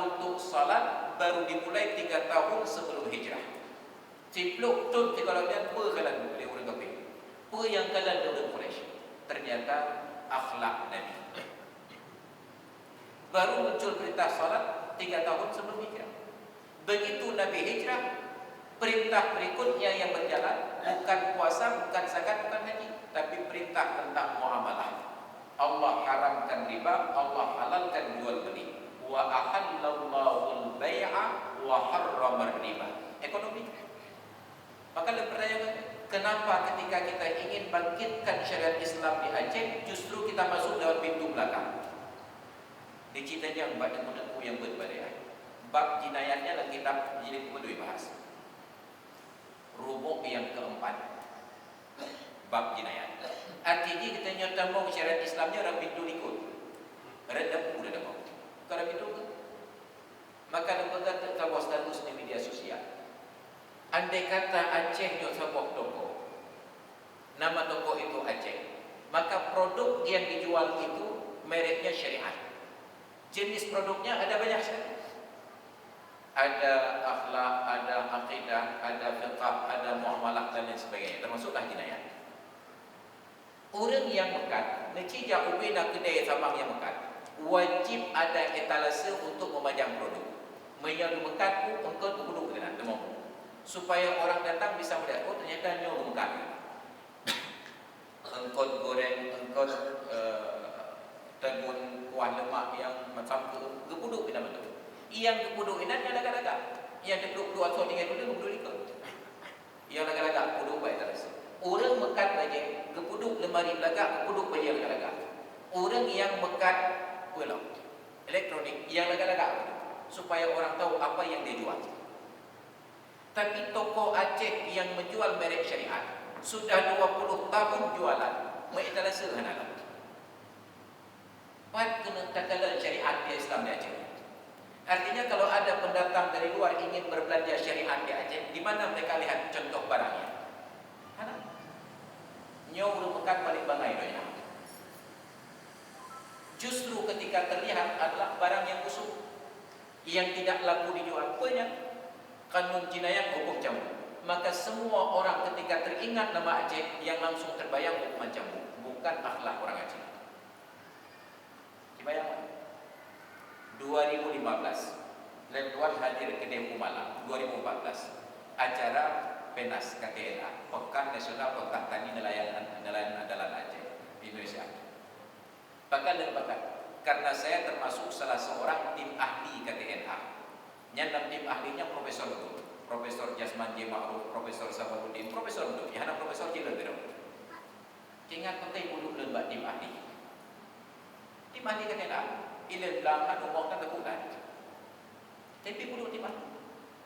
untuk salat baru dimulai 3 tahun sebelum hijrah. Cipluk tu kalau dia kalan oleh orang kafir. Yang kalan orang Quraisy. Ternyata akhlak Nabi. Baru muncul perintah salat 3 tahun sebelum hijrah. Begitu Nabi hijrah, perintah berikutnya yang berjalan bukan puasa, bukan zakat, bukan haji, tapi perintah tentang muamalah. Allah haramkan riba, Allah halalkan jual beli. Wa ahallallahu al-bai'a wa harrama riba. Ekonomi. Maka pertanyaan, kenapa ketika kita ingin bangkitkan syariat Islam di Aceh, justru kita masuk lewat pintu belakang? Diceritanya banyak menengku yang berbalik. Bab jinayatnya dalam kitab jilid kedua bahas. Rubuk yang keempat. Bab jinayat. Artinya kita nyatakan syariat Islamnya dalam pintu likut. Ada buku dah dapat. Kalau itu, maka lembaga tertawa status di media sosial. Andai kata Aceh nyo sebuah toko, nama toko itu Aceh, maka produk yang dijual itu mereknya syariat. Jenis produknya ada banyak sekali. Ada akhlak, ada akidah, ada fiqh, ada muamalah dan lain sebagainya. Termasuklah jinayat. Orang yang mekat, necija ubina kedai sabang yang mekat, wajib ada etalase untuk memajang produk. Menyalu mekat pun engkau duduk dengan temu. Supaya orang datang bisa melihat, oh ternyata nyo mekat. Engkau goreng, engkau tegun kuah lemak yang macam kepuduk kita betul. Yang kepuduk ini yang agak-agak. Yang kepuduk atau dengan dulu kepuduk ikut. Yang agak-agak kepuduk baik terasa. Orang mekat baje, kepuduk lemari belakang, kepuduk baje agak-agak. Orang yang mekat pulau elektronik yang agak-agak supaya orang tahu apa yang dia jual. Tapi toko Aceh yang menjual merek syariat sudah 20 tahun jualan, mengetalase hanalah. Pat kena takalan syariat di Islam di Aceh. Artinya kalau ada pendatang dari luar ingin berbelanja syariat di Aceh, di mana mereka lihat contoh barangnya? Hana. Nyo merupakan balik bangai doanya. Justru ketika terlihat adalah barang yang busuk, yang tidak laku dijual, banyak. Kanun jinayat hukum cambuk. Maka semua orang ketika teringat nama Aceh yang langsung terbayang hukuman cambuk, bukan akhlak orang Aceh. Dibayang 2015 Tuan hadir ke Demo Malang 2014 acara PENAS KTNA Pekan Nasional Kotak Tani Nelayan Andalan Aceh di Indonesia. Bahkan karena saya termasuk salah seorang tim ahli KTNA. Dalam tim ahlinya Profesor betul, Profesor Jasman J. Ma'ruf, Profesor Sabaruddin, Profesor betul, yang ada Profesor Cila betul. Ingat penting dulu lembak tim ahli. Tim ahli KTNA, ilan belakang umumkan teguran. Tapi dulu tim ahli.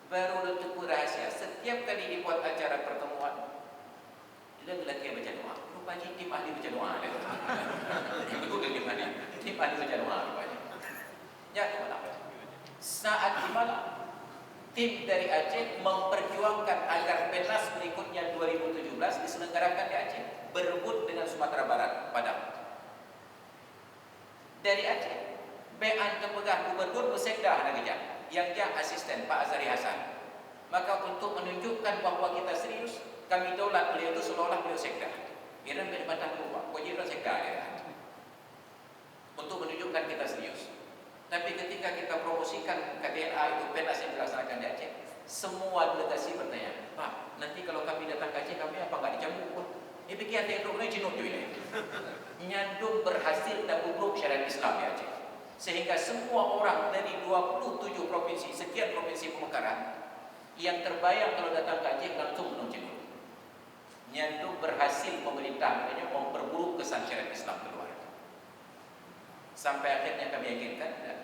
Baru untuk rahasia, setiap kali dibuat acara pertemuan, ilan lelaki baca doa. Rupanya tim ahli baca doa. Betul tim ahli. Tim ahli baca doa rupanya. Ya, kemana? Saat di mana tim dari Aceh memperjuangkan agar PENAS berikutnya 2017 diselenggarakan di Aceh, berebut dengan Sumatera Barat, Padang. Dari Aceh, bean kepegah gubernur bersekdah negara yang jah asisten Pak Azari Hasan. Maka untuk menunjukkan bahawa kita serius, kami tolak beliau itu seolah-olah beliau sekdah. Iran berdebatkan lupa, kau jiran sekdah ya. Untuk menunjukkan kita serius. Tapi ketika kita promosikan KTNA itu PENAS yang dilaksanakan di Aceh, semua delegasi bertanya, Pak, nanti kalau kami datang ke Aceh, kami apa enggak dicambuk? Ini pikir hati yang ini jenut ini. Nyandung berhasil dan bubruk syariat Islam di Aceh. Sehingga semua orang dari 27 provinsi, sekian provinsi pemekaran, yang terbayang kalau datang ke Aceh langsung menung jenut. Nyandung berhasil pemerintah memperburuk kesan syariat Islam keluar. Sampai akhirnya kami yakinkan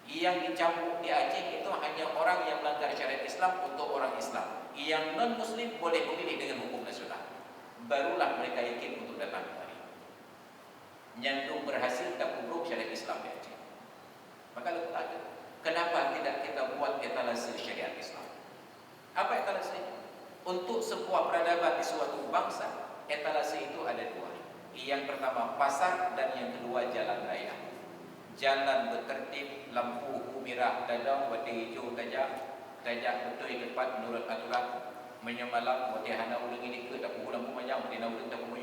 yang dicambuk di Aceh itu hanya orang yang melanggar syariat Islam untuk orang Islam. Yang non-Muslim boleh memilih dengan hukum nasional. Barulah mereka yakin untuk datang kemari. Nyandung berhasil dan bubruk syariat Islam di Aceh. Maka kenapa tidak kita buat etalase syariat Islam? Apa etalase? Untuk sebuah peradaban di suatu bangsa, etalase itu ada dua. Yang pertama pasar dan yang kedua jalan raya. Jalan bertertib, lampu merah dadang, warna hijau tajak betul yang tepat menurut aturan. Menyemalam buat dia hana ulang ini ke tak pulang pun banyak dia nak ulang tak pun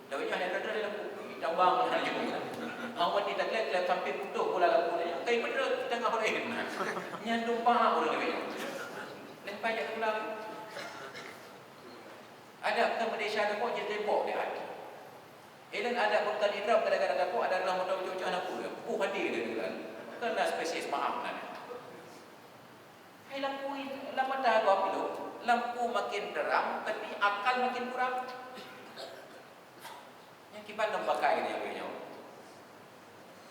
dah banyak ada lampu tambang dah juga awak tidak kelak sampai putus bola lampu dia kai pada tengah lain nyandung pahak orang dia lepas dia pulang ada ke Malaysia ada kok jadi tembok dia ada dan ada bukan idram kadang-kadang aku ada dalam motor cucu anak aku hadir dia kan kena spesies maaf kan lampu lama dah gua pilih lampu makin terang tapi akal makin kurang. Yang kibat nak pakai dia punya.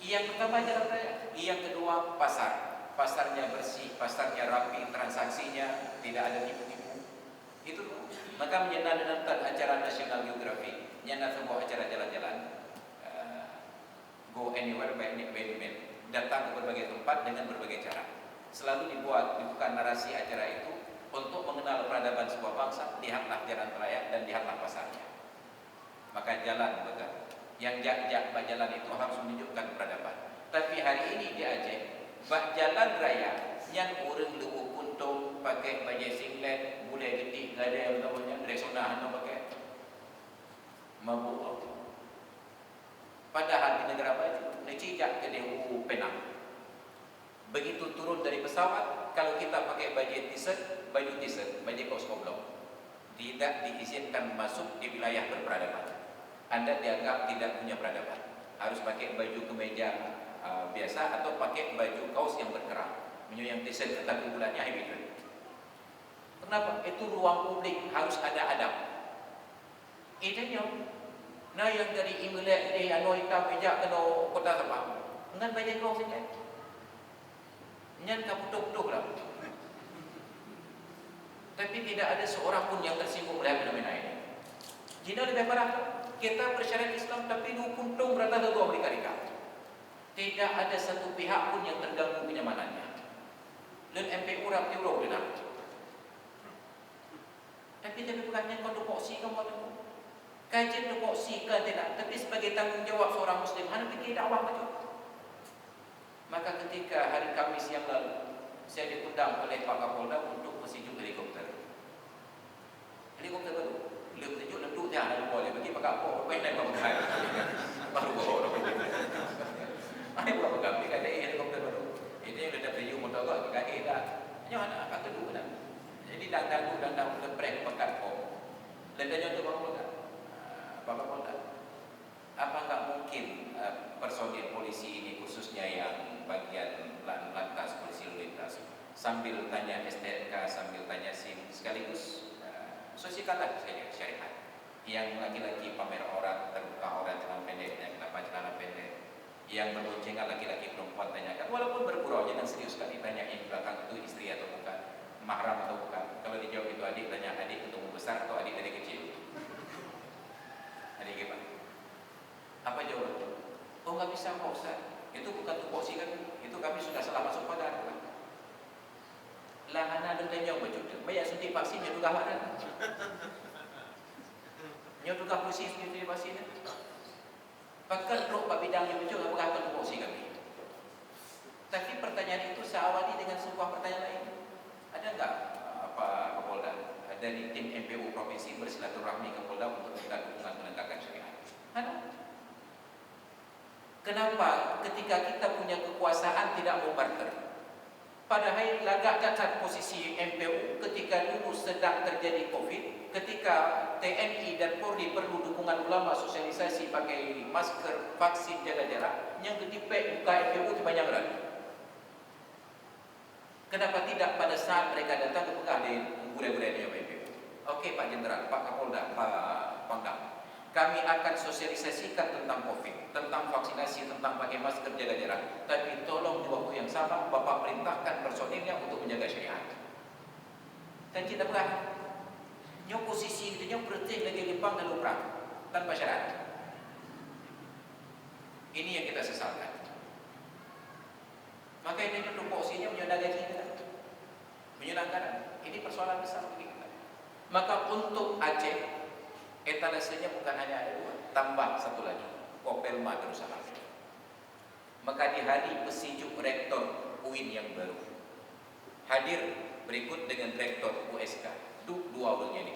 Yang pertama jalan raya, yang kedua pasar. Pasarnya bersih, pasarnya rapi, transaksinya tidak ada tipu-tipu. Itu maka menyenangkan acara National Geographic, nyana sebuah acara jalan-jalan. Go anywhere by name, datang ke berbagai tempat dengan berbagai cara. Selalu dibuka narasi acara itu untuk mengenal peradaban sebuah bangsa, lihatlah jalan raya dan lihatlah pasarnya. Maka jalan betul. Yang jak-jak jalan itu harus menunjukkan peradaban. Tapi hari ini di Aceh, jalan raya yang orang luwu puntung pakai baju singlet, boleh getik, gak ada yang namanya resona hano pakai mabuk. Padahal di negara baju, necicak ke Dehu Penang. Begitu turun dari pesawat, kalau kita pakai baju t-shirt, baju kaos oblong, tidak diizinkan masuk di wilayah berperadaban. Anda dianggap tidak punya peradaban. Harus pakai baju kemeja biasa atau pakai baju kaos yang berkerah. Yang t-shirt tetapi bulannya habis. Kenapa? Itu ruang publik, harus ada adab. Idenya, nah yang dari Imlek ni, hitam pijak kena kota Sabah, dengan baju kaos ini. Nyan tak putus-putus lah. Tapi tidak ada seorang pun yang tersinggung melihat fenomena ini. Jika lebih parah, kita bersyariat Islam tapi puntung berata legoh mereka. Tidak ada satu pihak pun yang terganggu kenyamanannya. Dan MPU rapi urau benar. Tapi bukannya kau tupoksi kamu ada. Kajian tupoksi ke tidak. Tapi sebagai tanggungjawab seorang Muslim, anda fikir dakwah macam. Maka ketika hari Kamis yang lalu saya diundang oleh Pak Kapolda untuk mensejuk helikopter. Helikopter baru. Belum sejuk lendu dia ada boleh bagi Pak Kapolda. Baik naik pakai. Baru baru. Ada berapa kali ada helikopter baru. Ini yang sudah preview motor gak KE dah. Hanya anak apa kedua dah. Jadi dan leprek pekat kok. Lendanya tu Pak Kapolda. Pak Kapolda. Apa enggak mungkin personil polisi ini khususnya yang bagian lantas polisi lalu lintas sambil tanya STNK, sambil tanya SIM sekaligus sosialkan saja syariat. Yang laki-laki pamer orang, terbuka orang celana pendek, yang kenapa celana pendek, yang berboncengan laki-laki perempuan tanyakan, walaupun bergurau jangan serius sekali tanya yang di belakang itu istri atau bukan, mahram atau bukan. Kalau dijawab itu adik, tanya adik ketemu besar atau adik dari kecil. Adik gimana? Apa jawabannya? Oh nggak bisa Pak Ustaz. Itu bukan tupoksi kan? Itu kami sudah salah masuk pada kan? Lah anak ada tanya berjuta. Banyak suntik vaksin yang juga ada. Yang juga polisi suntik vaksin. Pakai rok pak bidang yang berjuta berapa tupoksi kami? Tapi pertanyaan itu saya awali dengan sebuah pertanyaan lain. Ada enggak Pak Kapolda dari tim MPU provinsi bersilaturahmi ke Polda untuk minta dukungan penegakan syariat? Ada. Kenapa ketika kita punya kekuasaan tidak mau barter? Padahal lagak cacat posisi MPU ketika dulu sedang terjadi COVID, ketika TNI dan Polri perlu dukungan ulama sosialisasi pakai masker, vaksin, jaga jarak, yang ketipek buka MPU itu banyak lagi. Kenapa tidak pada saat mereka datang ke pengadilan budaya-budaya MPU? Okey Pak Jenderal, Pak Kapolda, Pak Pangdam, kami akan sosialisasikan tentang COVID, tentang vaksinasi, tentang pakai masker, jaga jarak. Tapi tolong di waktu yang sama Bapak perintahkan personilnya untuk menjaga syariat. Dan kita berah, nyok posisi itu nyok berarti lagi lipang dan luprang tanpa syarat. Ini yang kita sesalkan. Maka ini untuk posisinya menjaga kita, menyulangkan. Ini persoalan besar bagi kita. Maka untuk Aceh, etalasenya bukan hanya ada dua, tambah satu lagi, Kopelma Darussalam. Maka di hari pesijuk rektor UIN yang baru. Hadir berikut dengan Direktur USK. Dua orangnya ini.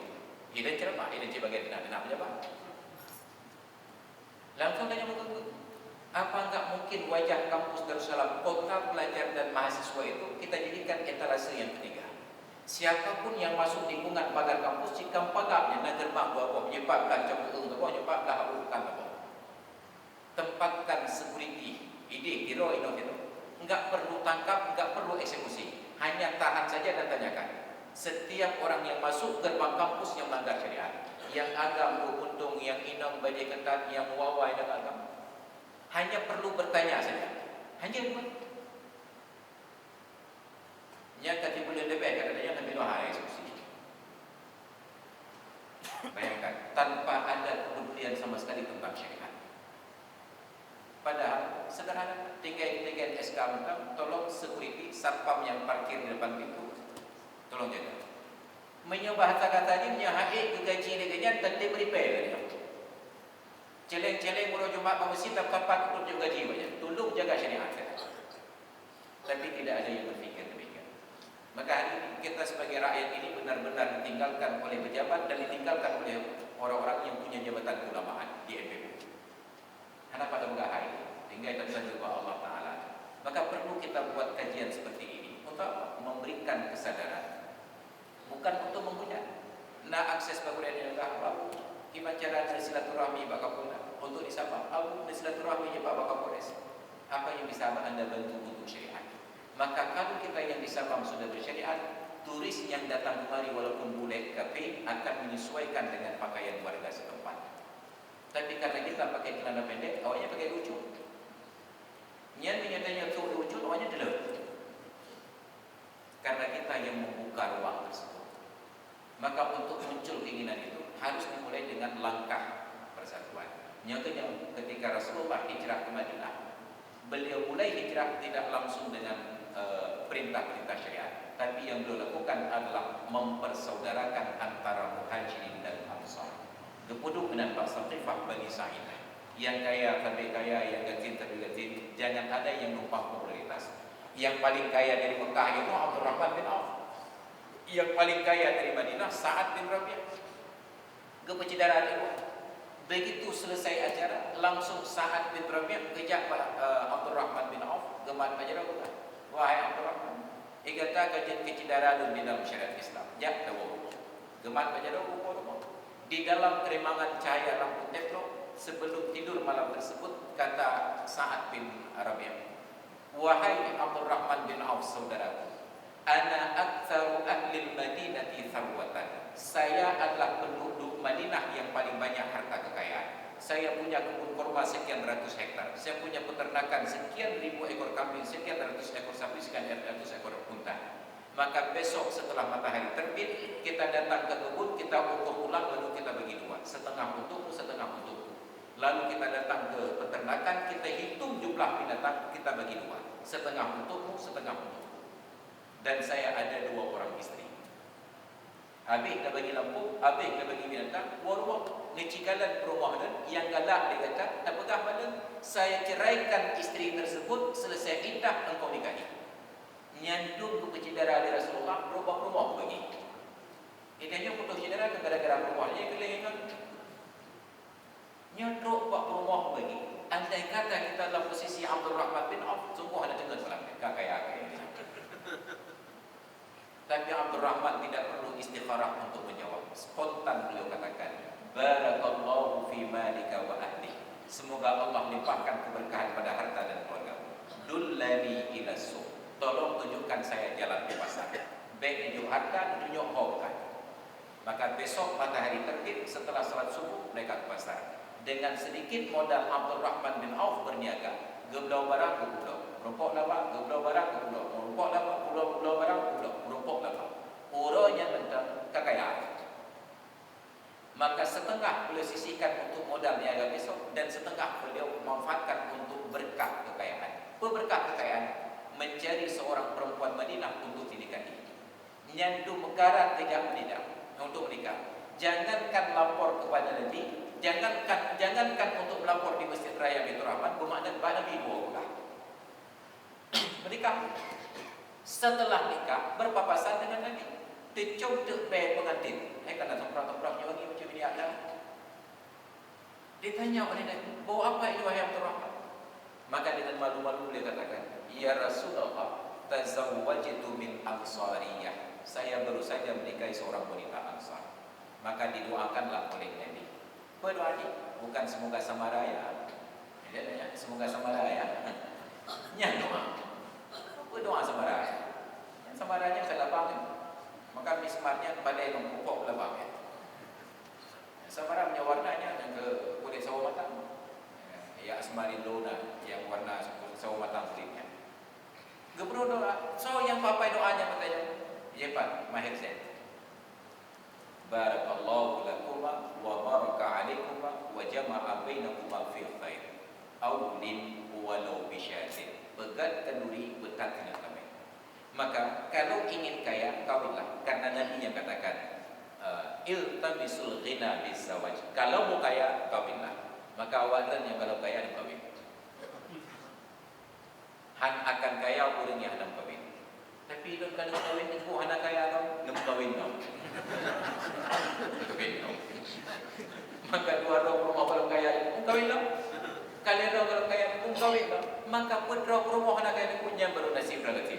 Ini cermat, ini bagian nak pejabat. Langsung tanya muka, apa enggak mungkin wajah kampus Darussalam, kota pelajar dan mahasiswa itu kita jadikan etalase yang ketiga. Siapapun yang masuk lingkungan pagar kampus, jika pagarnya nak gerbang bawah, nyepak belah campur bawah, nyepak belah bukan bawah. Tempatkan security, ide, hero, enggak perlu tangkap, enggak perlu eksekusi, hanya tahan saja dan tanyakan. Setiap orang yang masuk gerbang kampus yang melanggar syariat, yang agam beruntung, yang inang bajai ketat, yang wawai dan agam, hanya perlu bertanya saja. Hanya dua. Yang kata boleh lebih, katanya Nabi Nuh eksekusi. Bayangkan, tanpa ada kepedulian sama sekali tentang syariat. Padahal sederhana, tinggal SK mentang, tolong security satpam yang parkir di depan pintu, tolong jaga. Menyubah kata-katanya punya haik ke gaji dia tadi repair dia. Celeng-celeng mula Jumat masjid tempat untuk gaji banyak. Tolong jaga syariat. Tapi tidak ada yang berfikir demikian. Maka hari ini kita sebagai rakyat ini benar-benar ditinggalkan oleh pejabat dan ditinggalkan oleh orang-orang yang punya jabatan keulamaan di MPU. Karena pada menggahai tinggal kita juga Allah Ta'ala. Maka perlu kita buat kajian seperti ini untuk memberikan kesadaran, bukan untuk menghujat. Nak akses kepada dia apa? Gimana cara silaturahmi Pak Kapolda untuk disapa? Aku silaturahmi Pak Kapolres. Apa yang bisa Anda bantu untuk syariat? Maka kalau kita yang di Sabang sudah bersyariat, turis yang datang kemari walaupun bule kafe akan menyesuaikan dengan pakaian warga setempat. Tapi karena kita pakai celana pendek, awalnya pakai lucu. Nyan menyatanya tu lucu, awalnya delep. Karena kita yang membuka ruang tersebut. Maka untuk muncul keinginan itu harus dimulai dengan langkah persatuan. Nyatanya ketika Rasulullah hijrah ke Madinah, beliau mulai hijrah tidak langsung dengan perintah-perintah syariat, tapi yang beliau lakukan adalah mempersaudarakan antara muhajirin dan ansar. Gepuduk dengan Pak Saqifah Bani Sa'idah, yang kaya tapi kaya, yang gatin tapi gatin. Jangan ada yang numpang popularitas. Yang paling kaya dari Mekah itu Abdurrahman bin Auf. Yang paling kaya dari Madinah Sa'ad bin Rabi'ah. Kepecidara dia. Begitu selesai acara, langsung Sa'ad bin Rabi'ah kejak Abdurrahman bin Auf, gemat acara bukan. Wahai Abdurrahman, ikata kajian kecidara di dalam syariat Islam. Jak tahu. Gemat acara bukan. Di dalam kerimangan cahaya lampu teflon sebelum tidur malam tersebut, kata Sa'ad bin Rabi'ah, wahai Abdurrahman bin Auf saudaraku, ana aktsaru ahli Madinati tharwatan. Saya adalah penduduk Madinah yang paling banyak harta kekayaan. Saya punya kebun kurma sekian ratus hektar. Saya punya peternakan sekian ribu ekor kambing, sekian ratus ekor sapi, sekian ratus ekor unta. Maka besok setelah matahari terbit, kita datang ke kebun, kita ukur ulang, lalu kita bagi dua, setengah untukmu, setengah untukku. Lalu kita datang ke peternakan, kita hitung jumlah binatang, kita bagi dua, setengah untukmu, setengah untukku. Dan saya ada 2 orang istri. Habis dah bagi lampu, habis dah bagi binatang, waruh ngecikalan perumahan yang galak dia kata, tak pegah badan, saya ceraikan istri tersebut, selesai iddah engkau nikahi. Nyandung ke pecidara di Rasulullah, berubah rumah bagi. Idahnya putus cidara gara-gara rumahnya kelingan. Nyanduk buat rumah bagi. Andai kata kita dalam posisi Abdurrahman bin Auf, sungguh ada dengar salam kakak-kakak ini. Tapi Abdurrahman tidak perlu istikharah untuk menjawab. Spontan beliau katakan, barakallahu fi malika wa ahli. Semoga Allah limpahkan keberkahan pada harta dan keluarga. Dullani ila suq. Tolong tunjukkan saya jalan ke pasar. Baik tunjuk harta, tunjuk harta. Maka besok matahari terbit setelah salat subuh mereka ke pasar. Dengan sedikit modal Abdurrahman bin Auf berniaga. Geblau barang ke pulau, merumpok laba, geblau barang ke pulau, merumpok laba, pulau barang ke pulau, merumpok laba. Uranya tentang kekayaan. Maka setengah beliau sisihkan untuk modal niaga besok, dan setengah beliau memanfaatkan untuk berkah kekayaan. Berkah kekayaan mencari seorang perempuan Madinah untuk dinikahi. Nyandu mekarat tidak menikah untuk menikah. Jangankan lapor kepada Nabi, jangankan untuk melapor di Masjid Raya Baitur Rahman, bermakna Nabi bawa pulang. Menikah. Setelah nikah berpapasan dengan Nabi. Tercom terbe pengantin. Kalau toprak-topraknya lagi macam ini ada. Ditanya oleh Nabi, bawa apa ini wahai Abdurrahman? Maka dengan malu-malu beliau katakan, ya Rasulullah, tazawwajtu min ansariyah. Saya baru saja menikahi seorang wanita Ansar. Maka didoakanlah oleh Nabi. Berdoa ni bukan semoga sama raya. Semoga sama raya. Yang doa. Berdoa sama raya. Yang sama raya saya lapang. Maka mismarnya pada yang pokok lapang. Sama raya warnanya dan ke kulit sawo matang. Ya asmarin lona yang warna sawo matang kulitnya. Gebro doa. So yang papai doanya katanya. Ya Pak, mahir saya. Barakallahu lakuma wa baraka alaikuma wa jama'a bainakuma fil khair. Awlin walau bisyatin. Begat kenduri betat dengan kami. Maka kalau ingin kaya, kawinlah. Karena Nabi yang katakan, iltamisul ghina bisawaj. Kalau mau kaya, kawinlah. Maka awalan yang kalau kaya, kawin. Han akan kaya orang yang hendak kawin. Tapi kalau kawin itu anak kaya kau, nem kawin kau. Kawin kau. Maka dua orang rumah kalau kaya, kawin kau. Kalian kalau kaya, kawin kau. Maka putra rumah anak kaya punya baru nasib relatif.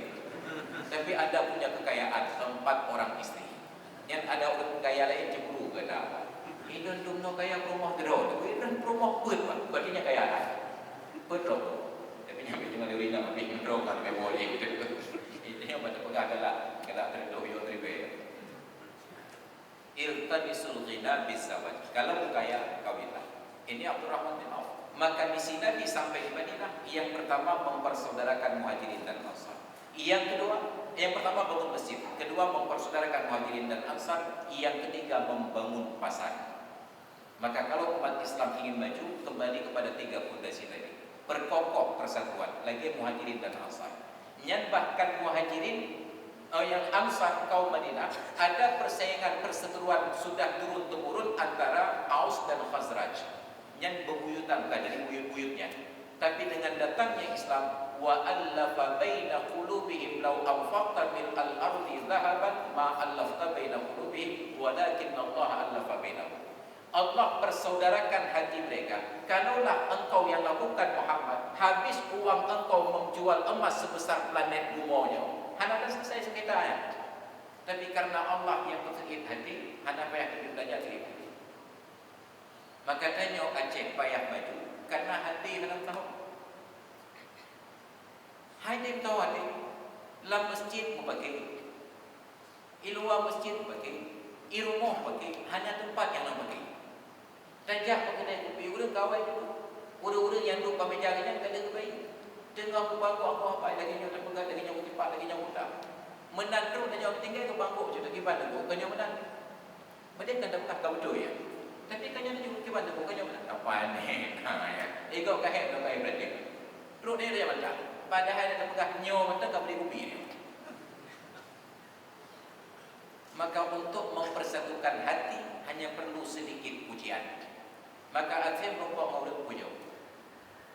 Tapi ada punya kekayaan 4 orang istri. Yang ada orang kaya lain cemburu ke dah. Idon dumno kaya rumah terus. Idon rumah put pak. Berarti kaya lah. Put roh. Tapi yang cuma diri nama pin roh kan memori itu. Ini yang baca pegang adalah kalau terdoyo tribe. Iltamisul ghina bisawaj. Kalau kaya kawinlah. Ini Abdurrahman bin Auf. Maka misi Nabi sampai di Madinah yang pertama mempersaudarakan Muhajirin dan Ansar. Yang kedua, yang pertama bangun masjid, kedua mempersaudarakan Muhajirin dan Ansar, yang ketiga membangun pasar. Maka kalau umat Islam ingin maju, kembali kepada 3 fondasi tadi. Perkokoh persatuan, lagi Muhajirin dan Ansar. Yang bahkan Muhajirin yang Ansar kaum Madinah ada persaingan perseteruan sudah turun temurun antara Aus dan Khazraj. Yang bebuyutan bukan dari buyut-buyutnya. Tapi dengan datangnya Islam, wa allafa baina qulubihim law anfaqta min al-ardi dhahaban ma allafta baina qulubihim walakin Allah allafa bainahum. Allah persaudarakan hati mereka. Kalaulah engkau yang lakukan Muhammad, habis uang engkau menjual emas sebesar planet bumonya, hana dah selesai sekitarnya. Tapi karena Allah yang bersakit hati, hana payah hidup belajar cerita. Maka tanya Aceh payah maju karena hati hana tahu. Hati tahu hati. Lam masjid pakai, iluwa masjid pakai, irumuh pakai, hanya tempat yang nak pakai. Tajak pakai kopi, udah kawai dulu. Udah yang duduk pakai jarinya tak ada kebaik. Tengah aku bangku aku apa lagi nyonya pegang lagi nyonya cepat lagi nyonya mudah. Menanduk dan nyonya tinggal ke bangku je lagi bandar aku kanya menang. Mereka kan dapat kau betul ya. Tapi kanya tu ke bandar aku kanya menang. Apa ni? Ha ya. Ego kahek dah kahek berarti. Terus dia dia macam. Padahal dia pegang nyonya mata kau beli kopi dia. Maka untuk mempersatukan hati hanya perlu sedikit pujian. Maka Aceh merupakan orang pujian.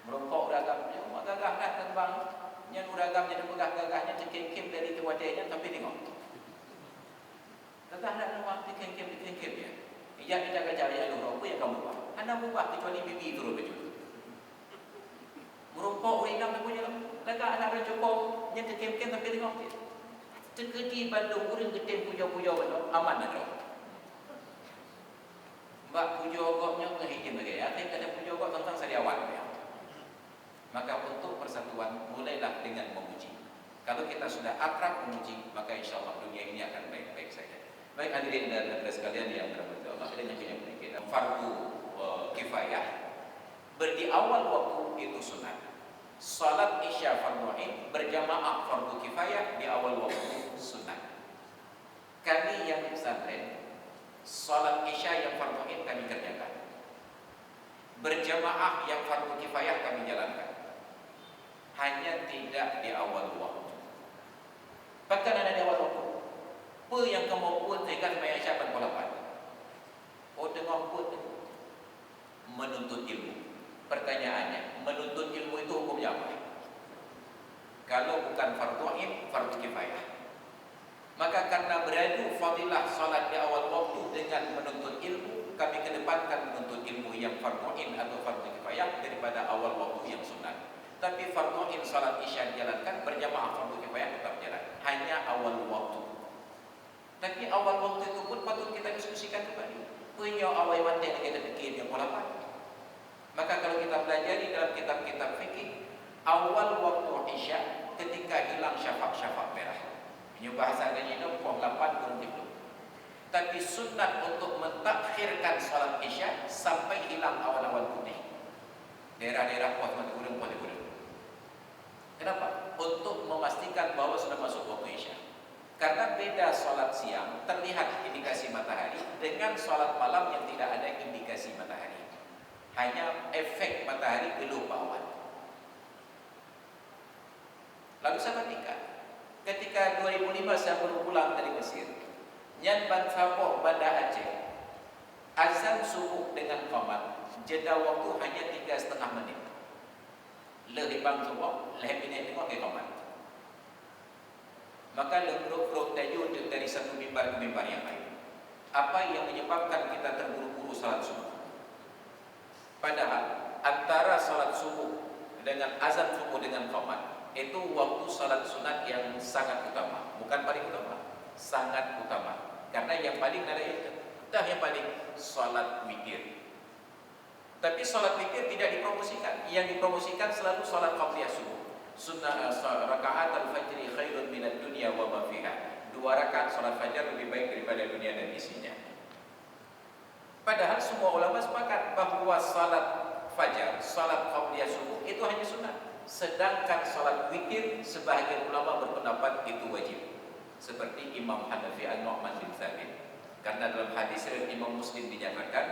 Merupakan uragamnya, gagah nak terbang. Yang uragamnya dan gagah-gagahnya cekin-kim dari tuadanya tapi tengok. Gagah nak terbang cekin-kim dia. Ia kita cari yang apa yang kamu buat. Anda buat kecuali bibi turun baju. Merupakan orang punya gagah anak orang cukup yang cekin-kim tapi tengok dia. Seketi Bandung orang ketim puja-puja betul aman ada. Mbak puja goknya ngehijin lagi ya. Tapi ada puja gok tentang sariawan ya. Maka untuk persatuan mulailah dengan memuji. Kalau kita sudah akrab memuji, maka insyaAllah dunia ini akan baik-baik saja. Baik hadirin dan hadirat sekalian yang dirahmati Allah, dengan punya kita fardu kifayah di awal waktu itu sunat. Salat Isya fardu ain berjamaah fardu kifayah di awal waktu sunat. Kami yang pesantren salat Isya yang fardu ain kami kerjakan. Berjamaah yang fardu kifayah kami jalankan. Hanya tidak di awal waktu. Bahkan ada di awal waktu. Apa yang kamu buat dengan bayar syabat polapan? Oh tengah buat menuntut ilmu. Pertanyaannya, menuntut ilmu itu hukumnya apa? Kalau bukan fardu ain, fardu kifayah. fadilah salat di awal waktu dengan menuntut ilmu, kami kedepankan menuntut ilmu yang fardhu'in atau fardhu kifayah daripada awal waktu yang sunat. Tapi fardhu'in salat isya dijalankan, berjamaah fardhu kifayah tetap jalan. Hanya awal waktu. Tapi awal waktu itu pun patut kita diskusikan kembali. Punya awal mati yang kita fikir yang pola. Maka kalau kita pelajari dalam kitab-kitab fikih, awal waktu isya ketika hilang syafaq merah. Ini bahasa agaknya itu pukul 8 kurang lebih. Tapi sunat untuk mentakhirkan salat isya sampai hilang awal-awal putih. Daerah-daerah kuat mati gudang. Kenapa? Untuk memastikan bahawa sudah masuk waktu isya. Karena beda salat siang terlihat indikasi matahari dengan salat malam yang tidak ada indikasi matahari. Hanya efek matahari belum bawah. Lalu saya bandingkan, ketika 2005 saya baru pulang dari Mesir, Nyan Ban Sapoh, Banda Aceh, azan subuh dengan qamat, jeda waktu hanya 3,5 menit. Lebih bang subuh, lebih minit tengok ke qamat. Maka lembruk-bruk tajuk dari satu mimbar ke mimbar yang lain. Apa yang menyebabkan kita terburu-buru salat subuh? Padahal antara salat subuh dengan azan subuh dengan qamat itu waktu salat sunat yang sangat utama, bukan paling utama, sangat utama. Karena yang paling ada itu, yang paling salat witir. Tapi salat witir tidak dipromosikan. Yang dipromosikan selalu salat qabliyah subuh. Sunnah rakaat al-fajri khairun minad dunya wa ma fiha. 2 rakaat salat fajar lebih baik daripada dunia dan isinya. Padahal semua ulama sepakat bahawa salat fajar, salat qabliyah subuh itu hanya sunnah. Sedangkan salat witir sebahagian ulama berpendapat itu wajib. Seperti Imam Hanafi An-Nu'man bin Thabit. Karena dalam hadis riwayat Imam Muslim dinyatakan,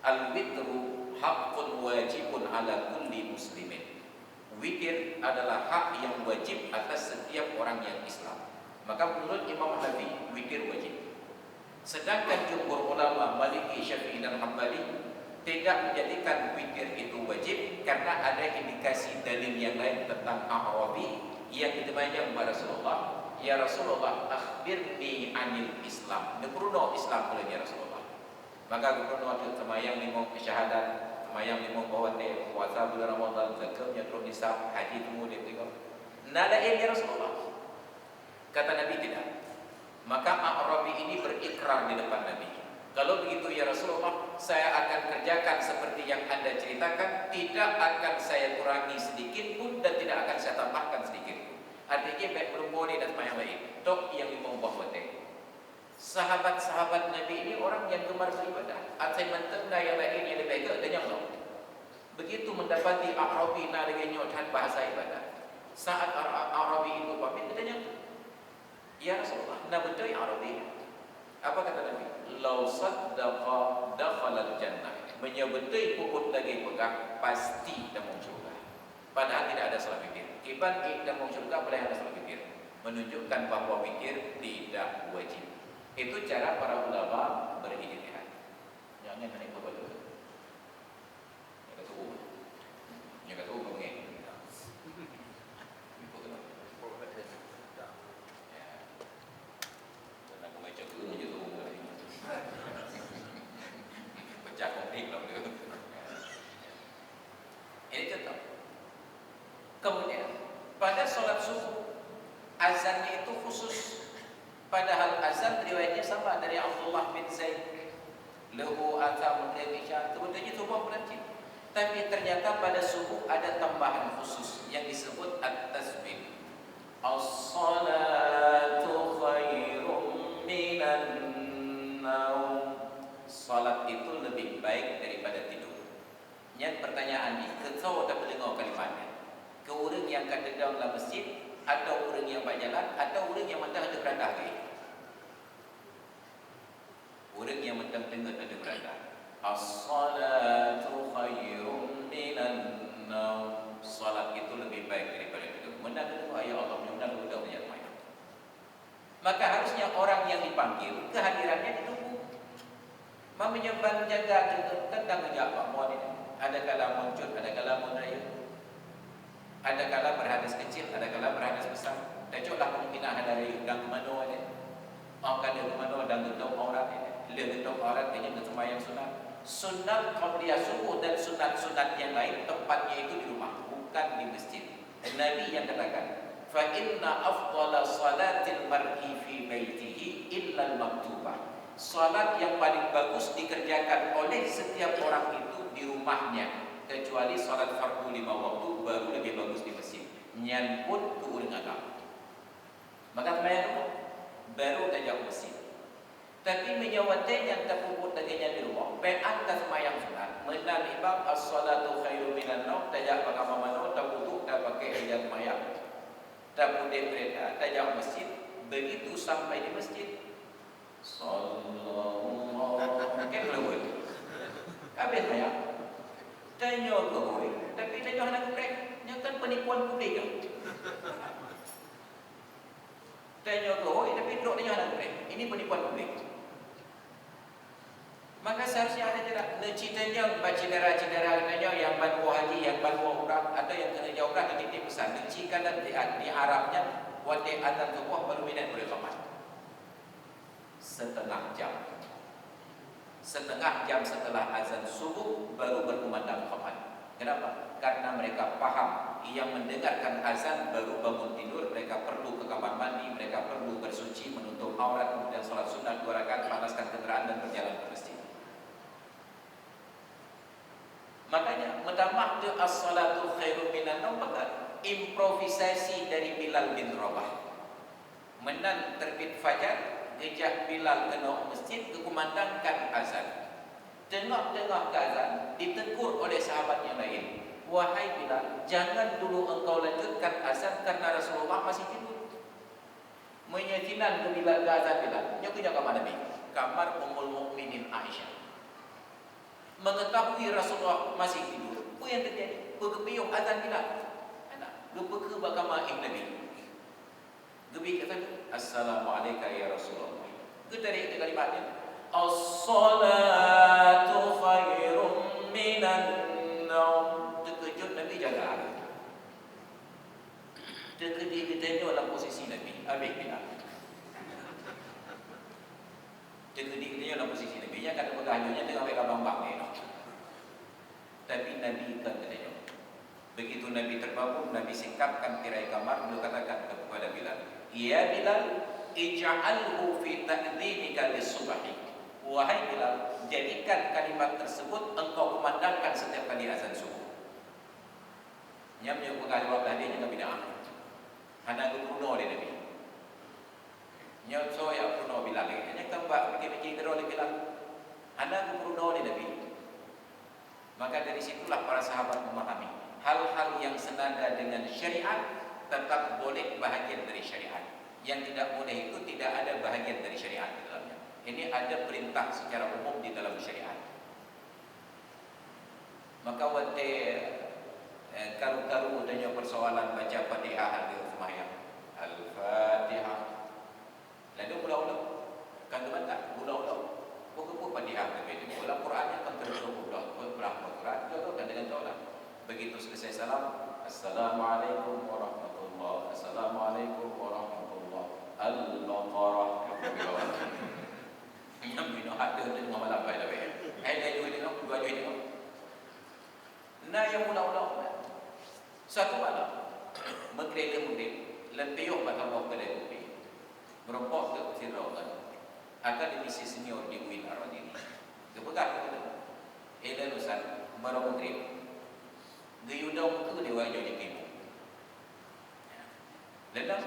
al-witru haqqun wajibun ala kulli muslimin. Witir adalah hak yang wajib atas setiap orang yang Islam. Maka menurut Imam Hanafi, witir wajib. Sedangkan jumhur ulama Maliki, Syafi'i dan Hambali tidak menjadikan witir itu wajib karena ada indikasi dalil yang lain tentang A'rabi yang ditanya kepada Rasulullah, ya Rasulullah, akhbirni anil Islam. Nekruno Islam oleh ya Rasulullah. Maka nekruno itu semayang limau kesyahadat, semayang limau bawate, puasa bulan Ramadan, zakatnya terus nisab, haji tunggu dia tengok. Nada ya Rasulullah. Kata Nabi tidak. Maka A'rabi ini berikrar di depan Nabi. Kalau begitu ya Rasulullah, saya akan kerjakan seperti yang Anda ceritakan, tidak akan saya kurangi sedikit pun dan tidak akan saya tambahkan sedikit pun. Artinya baik belum boleh dan yang lain. Tok yang dimubah wate. Sahabat-sahabat Nabi ini orang yang gemar beribadah. Atai mentenda yang lain yang lebih baik dan yang lain. Begitu mendapati A'rabi na dengan nyotan bahasa ibadah. Saat A'rabi itu pamit katanya, ya Rasulullah, na betul A'rabi. Apa kata Nabi? Lau saddaqa dakhala al-jannah. Menyebetul puput lagi pegang pasti dan mau surga. Padahal tidak ada salat witir. Kiban dan mau surga boleh ada salat witir. Menunjukkan bahawa witir tidak wajib. Itu cara para ulama berijtihad. Jangan hanya itu betul. Yang kata umumnya. Ini contoh. Kemudian pada sholat subuh azannya itu khusus. Padahal azan riwayatnya sama dari Abdullah bin Zaid. Lahu atam al-isya. Sebetulnya semua berlanjut. Tapi ternyata pada subuh ada tambahan khusus yang disebut at-tasbih. As-salatu khairum minan naum. Salat itu lebih baik daripada tidur. Yang pertanyaan ni, kau dah mendengar kalimatnya? Ke orang yang kat dalam masjid, atau orang yang berjalan, atau orang yang mentang ada beradah ke? Orang yang mentang tengah ada beradah. As-salatu khairum minan naum. Salat itu lebih baik daripada tidur. Menang itu ayat Allah, menang itu dah banyak main. Maka harusnya orang yang dipanggil kehadirannya ditunggu. Menyembah jaga tentang menjawab mohon ini. Ada kala muncul, ada kala munayah. Ada kala berhadas kecil, ada kala berhadas besar. Tajuklah kemungkinan ada dari gang mano ada. Maka dia mana dan getok aurat ini, dia getok aurat ini sembahyang sunat. Sunat qabliyah subuh dan sunat-sunat yang lain tempatnya itu di rumah, bukan di masjid. Nabi yang katakan, fa inna afdhala salatil mar'i fi baitihi illa al-maktubah. Salat yang paling bagus dikerjakan oleh setiap orang itu di rumahnya, kecuali salat fardu 5 waktu baru lebih bagus di masjid. Nyan pun keurang agama. Maka sembahyang rumah baru tajak masjid. Tapi menyawatnya yang terpuput dagingnya di rumah, pe'an tak sembahyang sunat. Menal imam as-salatu khairu minan naum, tajak pakai mamano, tak wudu, tak pakai hijab sembahyang. Tak putih kereta, tajak masjid. Begitu sampai di masjid, sallallahu alaihi wasallam. Habis saya tanya ke gue, tapi tanya anak gue, yang kan penipuan publik kan? Tanya ke gue, tapi duduk tanya anak gue, ini penipuan publik. Maka seharusnya ada jarak. Necitanya cedera-cedera katanya yang bantu haji, yang bantu umrah, ada yang kena jauh umrah dan titip pesan. Necikan dan di Arabnya, wati adzan subuh baru minat boleh qamat. Setengah jam setelah azan subuh baru berkumandang qamat. Kenapa? Karena mereka paham yang mendengarkan azan baru bangun tidur, mereka perlu ke kamar mandi, mereka perlu bersuci, menutup aurat, kemudian sholat sunat 2 rakaat, panaskan kendaraan dan berjalan ke masjid. Makanya mendamah tu as-salatu khairu minan naum, maka improvisasi dari Bilal bin Rabah. Menan terbit fajar, gejak Bilal kena masjid, kekumandangkan azan. Tengah-tengah ke azan, ditegur oleh sahabat yang lain. Wahai Bilal, jangan dulu engkau lanjutkan azan karena Rasulullah masih tidur. Menyetinan ke Bilal ke azan Bilal. Nyokunya kamar Nabi, kamar Ummul Mukminin Aisyah. Mengetahui Rasulullah masih tidur, apa yang terjadi? Bergebiuh azan Bilal. Lupa ke bakama Nabi. Gebi kata, Assalamualaikum ya Rasulullah. Itu dari kalimatnya, As-salatu khairum minan naum. Terkejut Nabi jaga. Terkejut kita dalam posisi Nabi. Habis Bilal. Terkejut kita dalam posisi Nabi. Yang kata pegahnya tengah mereka bambang ni. Tapi Nabi kan katanya. Begitu Nabi terbangun, Nabi singkapkan tirai kamar, beliau katakan kepada Bilal, Ya Bilal, ij'alhu fi ta'dzinika lis-subhi. Wahai Bilal, jadikan kalimat tersebut engkau kumandangkan setiap kali azan subuh. Nyam yang pengalaman tadi nya bid'ah. Hana gubernur dia Nabi. Nyam so ya kuno Bilal, nya tambah bikin terus Bilal. Hana gubernur dia Nabi. Maka dari situlah para sahabat memahami hal-hal yang senada dengan syariat tetap boleh bahagian dari syariat. Yang tidak boleh itu tidak ada bahagian dari syariat di dalamnya. Ini ada perintah secara umum di dalam syariat. Maka waktu karu-karu tanya persoalan baca Fatihah hari sembahyang. Al-Fatihah. Lalu ulang-ulang. Kan teman-teman ulang-ulang. Buku Fatihah begitu. Dalam Qurannya kan terus-ulang. Berapa Quran juga kan dengan tolak. Begitu selesai salam, Assalamualaikum warahmatullahi. Assalamualaikum warahmatullahi. Al-Baqarah. Yang minum hati untuk mengamal apa itu? Ada juga tengok, dua juga tengok. Nah yang ulang-ulang. Satu malam, mengkredit lebih pada Allah pada kopi. Merompok ke Fir'aun. Akademisi senior di UIN Ar-Radini. Kepegang kita. Edan Ustaz, baru mengkredit. Gayudang tu dia wajah di timur. Dalam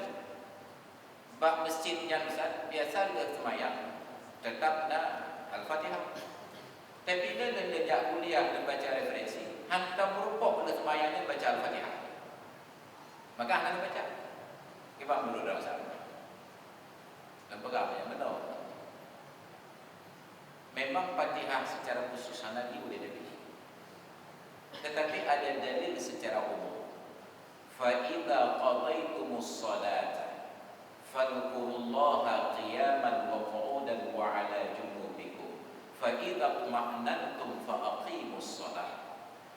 bab masjid yang Ustaz biasa dia semayang tetap nak Al-Fatihah. Tapi bila dia sejak kuliah dan baca referensi, hantar merupok ke semayangnya baca Al-Fatihah. Maka akan baca. Kita dulu dalam sana. Dan pegang yang benar. Memang Fatihah secara khusus Hanafi boleh lebih. Tetapi ada dalil secara umum. Fa idza qadaytumus salata fadhkurullaha qiyaman wa qu'udan wa 'ala junubikum fa idza ma'nantum fa aqimus salat.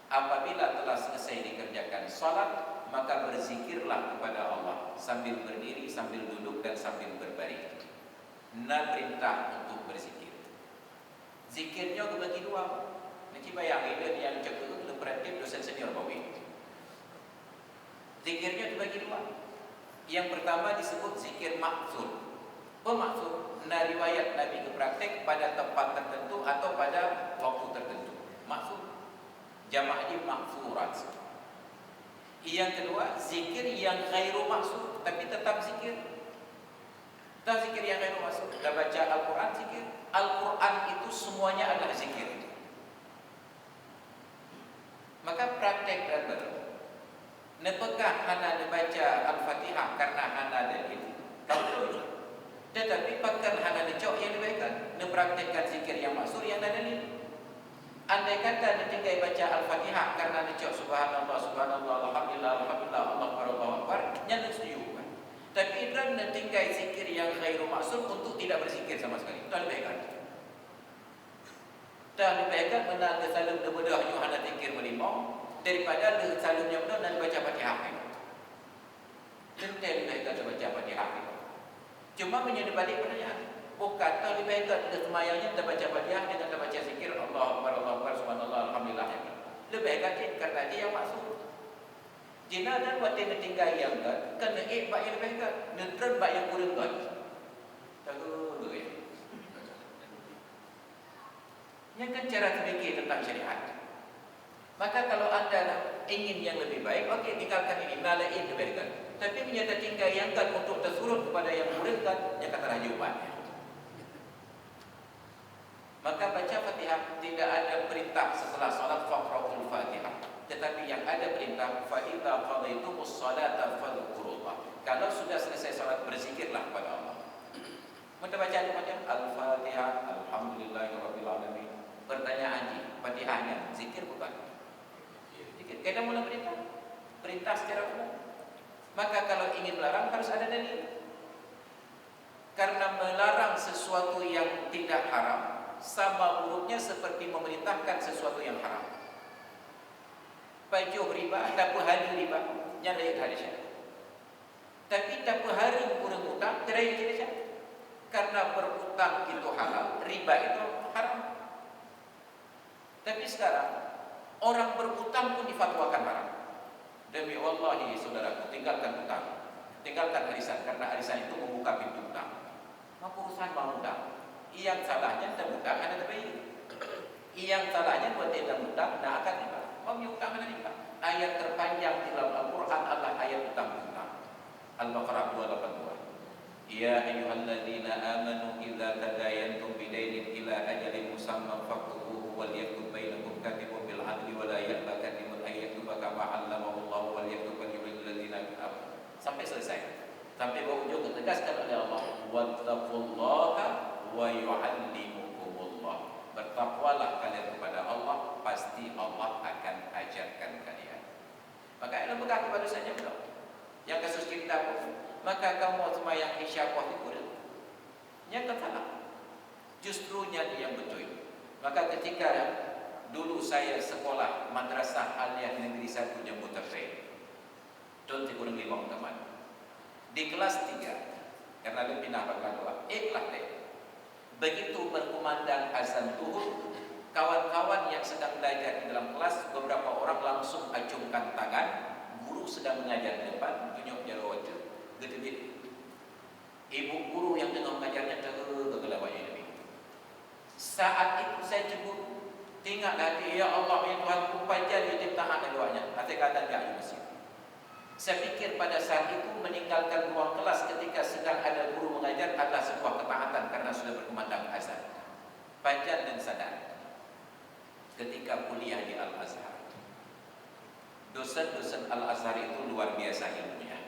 Apabila telah selesai dikerjakan salat, maka berzikirlah kepada Allah sambil berdiri, sambil duduk dan sambil berbaring. na perintah untuk berzikir. Zikirnya bagi dua. Nanti bayangin dia yang cakap itu perhatian dosen senior bawi. Zikirnya dibagi dua. Yang pertama disebut zikir maksud. Maksud na riwayat Nabi ke praktek pada tempat tertentu atau pada waktu tertentu. Maksud jamaknya maksurat. Yang kedua zikir yang ghairu maksud tapi tetap zikir. Tak zikir yang ghairu maksud. Dah baca Al-Quran zikir. Al-Quran itu semuanya adalah zikir. Maka praktek dan nepekah hana dibaca Al-Fatihah karena hana dalil. Tahu. Tetapi pakan hana dicok yang dibaikan, nepraktekkan zikir yang maksud yang ada dalil. Andai kata ditinggal baca Al-Fatihah karena dicok subhanallah, subhanallah, alhamdulillah, alhamdulillah, Allahu akbar, Allahu akbar, nyala setuju. Tapi dia ditinggal zikir yang ghairu maksud untuk tidak berzikir sama sekali. Itu lebih baik. Tak lebih baik menang salam bedah Yohana zikir melimau daripada salamnya benar dan baca Fatihah. Tentu lebih baik baca Fatihah. Cuma menjadi balik pertanyaan. Bukan tak lebih baik semayangnya kita baca Fatihah dengan kita baca zikir Allahu akbar, Allahu akbar, subhanallah, alhamdulillah. Lebih baik karena dia yang maksud. Jina dan watin tinggal yang kan bak yang lebih baik, neutral bak yang kurang kan. Tahu ya. Yang kan cara terfikir tentang syariat. Maka kalau anda ingin yang lebih baik, okey tinggalkan ini, nalain kebaikan. Tapi menyata tinggal yang kan untuk tersurut kepada yang kurang kan, yang kata rajuannya. Maka baca Fatihah tidak ada perintah setelah salat faqra'ul Fatihah. Tetapi yang ada perintah fa idza qadaytumus salata fadhkurullah. Kalau sudah selesai salat berzikirlah kepada Allah. Kita baca macam Al-Fatihah, alhamdulillahirabbil alamin. Pertanyaan Fatihahnya zikir bukan? Zikir. Kita mula perintah. Perintah secara umum. Maka kalau ingin melarang harus ada dalil. Karena melarang sesuatu yang tidak haram sama buruknya seperti memerintahkan sesuatu yang haram. Pajuh riba, tak hari riba, yang lain hari syariat. Tapi tak hari kurang utang, terai syariat. Karena berutang itu halal, riba itu haram. Tapi sekarang orang berutang pun difatwakan haram. Demi wallahi saudaraku, tinggalkan utang, tinggalkan arisan karena arisan itu membuka pintu utang. Maka urusan mau utang. Yang salahnya tak utang ada terbaik. Yang salahnya buat tidak utang, nak akan riba. Mau utang ada riba. Ayat terpanjang di dalam Al-Quran adalah ayat utang. Al-Baqarah 282. Ya ayyuhalladzina amanu idza tadayantum bidainin ila ajalin musamman faktubuhu wal yaktub bainakum katibun bil adli wa la ya'ba katibun ay yaktuba kama 'allamahu Allah wal yaktub bainal ladzina amanu. Sampai selesai. Sampai berujung ditegaskan oleh Allah wattaqullaha wa yu'allimukumullah. Bertakwalah kalian kepada Allah, pasti Allah akan ajarkan kalian. Maka ilmu pegang kepada saja belum. Yang kasus kita pun, maka kamu sembahyang isya waktu kurang. Yang salah. Justru yang betul. Maka ketika dulu saya sekolah madrasah aliyah negeri 1 Jambu Terpeh, tahun 2005 teman. Di kelas 3, karena dia pindah bangga doa, kelas deh. Begitu berkumandang azan zuhur, kawan-kawan yang sedang belajar di dalam kelas, beberapa orang langsung acungkan tangan. Guru sedang mengajar di depan, tunjuk jarak wajah. Gede-gede. Ibu guru yang tengah mengajarnya kegelawanya ini. Saat itu saya cemburu. Tinggal hati, ya Allah, ya Tuhan, kupajar dia ciptaan doanya. Nanti kata dia di masjid. Saya pikir pada saat itu meninggalkan ruang kelas ketika sedang ada guru mengajar adalah sebuah ketaatan karena sudah berkumandang azan. Panjang dan sadar. Ketika kuliah di Al-Azhar, dosen-dosen Al-Azhar itu luar biasa ilmunya.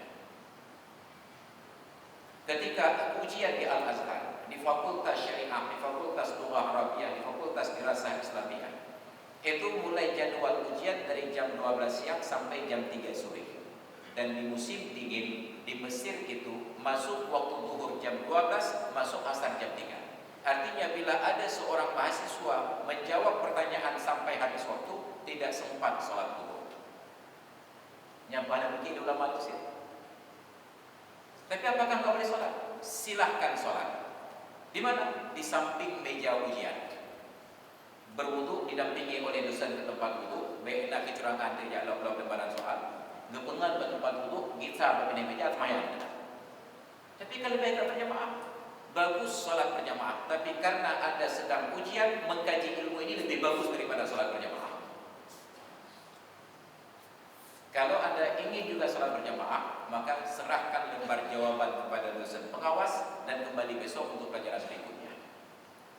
Ketika ujian di Al-Azhar, di Fakultas Syariah, di Fakultas Lughah Arabiyah, di Fakultas Dirasah Islamiyah, itu mulai jadwal ujian dari jam 12 siang sampai jam 3 sore. Dan di musim dingin di Mesir itu masuk waktu zuhur jam 12, masuk asar jam 3. Artinya bila ada seorang mahasiswa menjawab pertanyaan sampai habis waktu, tidak sempat sholat zuhur. Yang pada begitu ulama Mesir. Tapi apakah kau boleh sholat? Silahkan sholat. Di mana? Di samping meja ujian. Berwudu didampingi oleh dosen ke tempat wudu, baik nak kecurangan tidak lalu lembaran soal. Gepengan ke tempat wudu, kita berpindah meja semayang. Tapi kalau baik berjamaah, bagus solat berjamaah. Tapi karena Anda sedang ujian, mengkaji ilmu ini lebih bagus daripada solat berjamaah. Kalau Anda ingin juga solat berjamaah, maka serahkan lembar jawaban kepada dosen pengawas dan kembali besok untuk pelajaran berikutnya.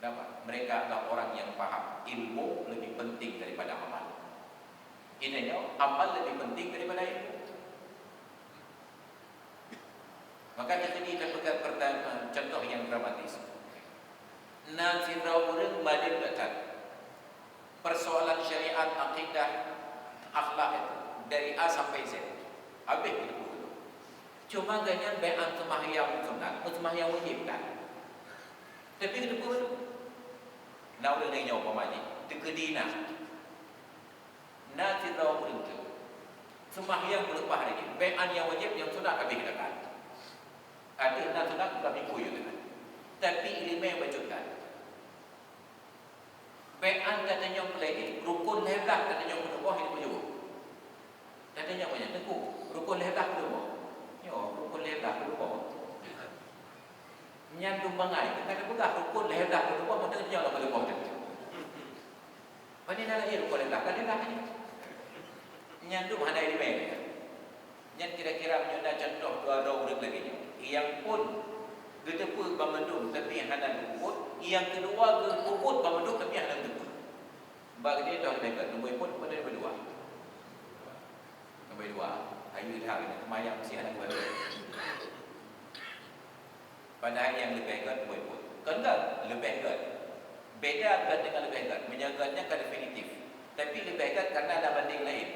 Kenapa? Mereka adalah orang yang paham ilmu lebih penting daripada amal. Intinya, amal lebih penting daripada ilmu. Maka jadi kita pegang pertama contoh yang dramatis. Nazirah orang badin dekat persoalan syariat, akidah, akhlak itu dari A sampai Z. Habis itu. Cuma ganyan bayan semahyang sunat, semahyang wajib kan. Tapi kita pun nak orang yang jawab maji, dekedina. Nazirah orang itu semahyang berlepas lagi. Bayan yang wajib yang sunat habis dekat. Ada nak sunat kami kuyu dengan. Tapi ilmu yang bacakan. Bayan katanya pelai rukun lelah katanya bawah itu juga. Katanya banyak teku rukun lelah dulu. Yo rukun lelah dulu. Nyandu mangai kata bukan rukun lelah dulu mau tanya lah kalau boleh. Pani nak ia rukun lelah kan lelah ni. Nyandu mana ilmu ni? Yang kira-kira menyudah contoh dua orang lagi yang pun gedeput bamendung tapi hana luput, yang kedua gedeput bamendung tapi hana luput. Bagi dia dah dekat nombor pun pada berdua. Nombor dua, ayu dah ini kemayang mesti hana dua. Padahal yang lebih hebat nombor pun. Kan lebih hebat. Beda agak dengan lebih hebat. Menjaganya kan definitif. Tapi lebih hebat karena ada banding lain.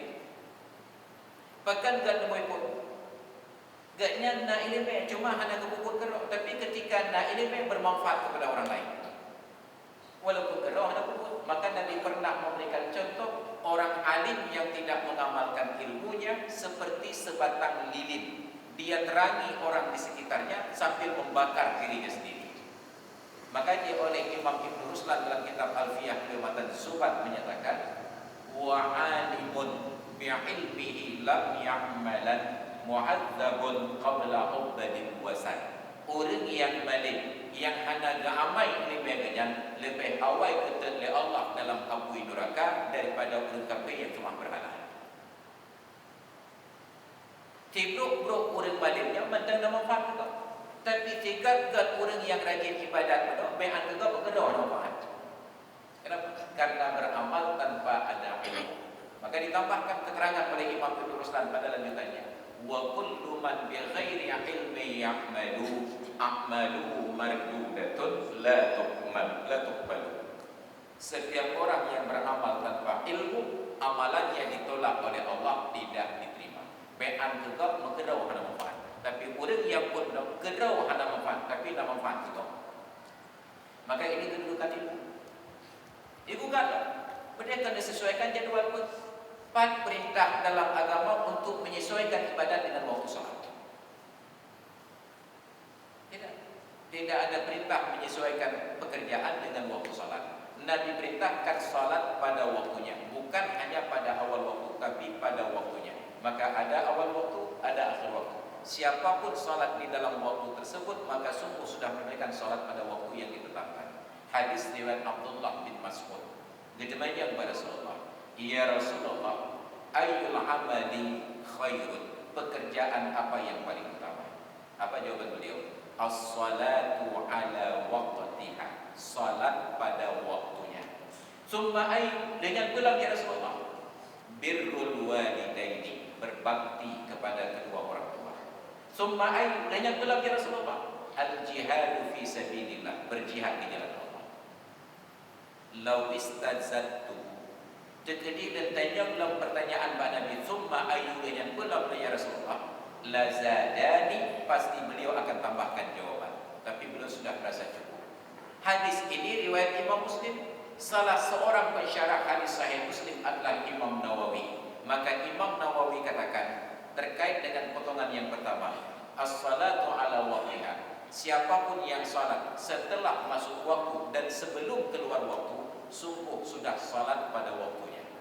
Bahkan gak nombor pun. Gaknya nak ilmu cuma hanya kebukut kerok, tapi ketika nak ilmu bermanfaat kepada orang lain. Walaupun kerok hanya kebukut, maka Nabi pernah memberikan contoh orang alim yang tidak mengamalkan ilmunya seperti sebatang lilin. Dia terangi orang di sekitarnya sambil membakar dirinya sendiri. Makanya oleh Imam Ibn Ruslan dalam kitab Alfiyah Kelimatan Zubat menyatakan, wa alimun bi'ilmihi lam ya'malan mu'adzabun qabla ubadin wasan. Orang yang balik yang hana gamai ilmu yang lebih awal kata oleh Allah dalam kabui neraka daripada orang kafir yang cuma berhala. Tibruk orang baliknya mentang nama manfaat juga. Tapi jika orang yang rajin ibadat itu bayan juga berkedau manfaat. Kenapa? Karena beramal tanpa ada ilmu. Maka ditambahkan keterangan oleh Imam Ibn Ruslan pada lanjutannya. Wa kullu man bi ghairi ilmi ya'malu a'maluhu mardudatun la tuqbalu. Setiap orang yang beramal tanpa ilmu, amalannya ditolak oleh Allah, tidak diterima. Bayan juga mengerau hana manfaat. Tapi orang yang pun mengerau hana manfaat, tapi nak manfaat juga. Maka ini kedudukan ilmu. Ibu kata, mereka kena sesuaikan jadual pun. 4 perintah dalam agama untuk menyesuaikan ibadat dengan waktu salat. Tidak ada perintah menyesuaikan pekerjaan dengan waktu salat. Nabi perintahkan salat pada waktunya, bukan hanya pada awal waktu, tapi pada waktunya. Maka ada awal waktu, ada akhir waktu. Siapapun salat di dalam waktu tersebut, maka sungguh sudah memberikan salat pada waktu yang ditetapkan. Hadis riwayat Abdullah bin Mas'ud. Ditanya kepada Rasulullah, ya Rasulullah, ayyul amali khairun? Pekerjaan apa yang paling utama? Apa jawaban beliau? As-salatu ala waqtiha. Salat pada waktunya. Summa ay, dengan pula ya Rasulullah, birrul walidaini, berbakti kepada kedua orang tua. Summa ay, dengan pula ya Rasulullah, al-jihadu fi sabilillah, berjihad di jalan Allah. Lau istazattu, jadi dan tanya dalam pertanyaan Pak Nabi, summa ayu dengan pula ya Rasulullah, lazadani, pasti beliau akan tambahkan jawaban. Tapi beliau sudah merasa cukup. Hadis ini riwayat Imam Muslim. Salah seorang pensyarah hadis Sahih Muslim adalah Imam Nawawi. Maka Imam Nawawi katakan terkait dengan potongan yang pertama, as-salatu ala waqtiha, siapapun yang salat setelah masuk waktu dan sebelum keluar waktu, sungguh sudah salat pada waktunya.